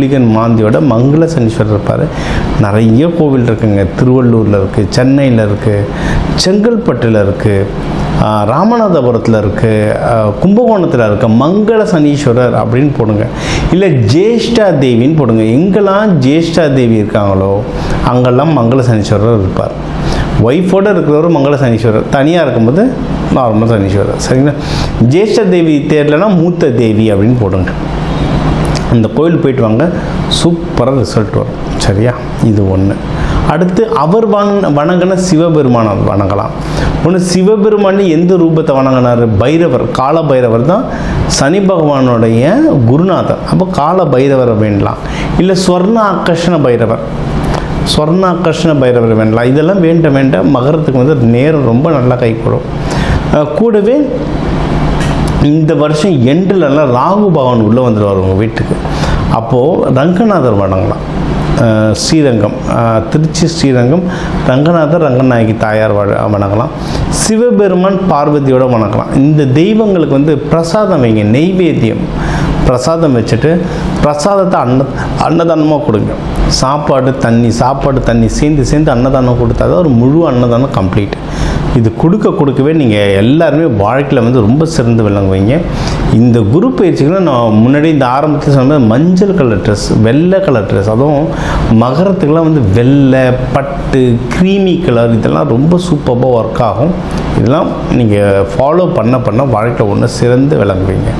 புலிகன் மாந்தியோட மங்கள சனீஸ்வரர் இருப்பார். நிறைய கோவில் இருக்குங்க. திருவள்ளூரில் இருக்குது, சென்னையில் இருக்குது, செங்கல்பட்டில் இருக்குது, ராமநாதபுரத்தில் இருக்குது, கும்பகோணத்தில் இருக்க மங்கள சனீஸ்வரர் அப்படின்னு போடுங்க. இல்லை ஜேஷ்டா தேவின்னு போடுங்க. எங்கெல்லாம் ஜேஷ்டா தேவி இருக்காங்களோ அங்கெல்லாம் மங்கள சனீஸ்வரர் இருப்பார். ஒய்ஃபோடு இருக்கிறவர் மங்கள சனீஸ்வரர், தனியாக இருக்கும்போது நார்மல் சனீஸ்வரர். சரிங்களா? ஜேஷ்டா தேவி தேர்லனா மூத்த தேவி அப்படின்னு போடுங்க. அந்த கோயில் போயிட்டு வாங்க, சூப்பராக ரிசல்ட் வரும். சரியா? இது ஒன்று. அடுத்து அவர் வணங்கின சிவபெருமானை வணங்கலாம். ஒன்று, சிவபெருமான் எந்த ரூபத்தை வணங்கினார்? பைரவர், கால பைரவர் தான் சனி பகவானுடைய குருநாதர். அப்போ கால பைரவரை வேண்டலாம். இல்லை ஸ்வர்ண ஆகர்ஷண பைரவர், ஸ்வர்ண ஆகர்ஷண பைரவர் வேண்டலாம். இதெல்லாம் வேண்ட மகரத்துக்கு வந்து நேரம் ரொம்ப நல்லா கை கூடும். கூடவே இந்த வருஷம் எண்டிலெல்லாம் ராகு பகவான் உள்ளே வந்துடுவார் உங்கள் வீட்டுக்கு. அப்போது ரங்கநாதர் வணங்கலாம். ஸ்ரீரங்கம், திருச்சி ஸ்ரீரங்கம் ரங்கநாதர், ரங்கநாயகி தாயார் வணங்கலாம். சிவபெருமான் பார்வதியோடு வணங்கலாம். இந்த தெய்வங்களுக்கு வந்து பிரசாதம் வைங்க, நெய்வேத்தியம் பிரசாதம் வச்சுட்டு பிரசாதத்தை அன்னதானமாக கொடுங்க. சாப்பாடு தண்ணி சேர்ந்து அன்னதானம் கொடுத்தா தான் ஒரு முழு அன்னதானம் கம்ப்ளீட். இது கொடுக்கவே நீங்கள் எல்லாருமே வாழ்க்கையில் வந்து ரொம்ப சிறந்து விளங்குவீங்க. இந்த குரு பயிற்சிகளை நான் முன்னாடி இந்த ஆரம்பத்தில் சொன்ன மஞ்சள் கலர் ட்ரெஸ், வெள்ளை கலர் ட்ரெஸ், அதுவும் மகரத்துக்கெல்லாம் வந்து வெள்ளை, பட்டு, க்ரீமி கலர், இதெல்லாம் ரொம்ப சூப்பராக ஒர்க் ஆகும். இதெல்லாம் நீங்கள் ஃபாலோ பண்ண வாழ்க்கையில் ஒன்று சிறந்து விளங்குவீங்க.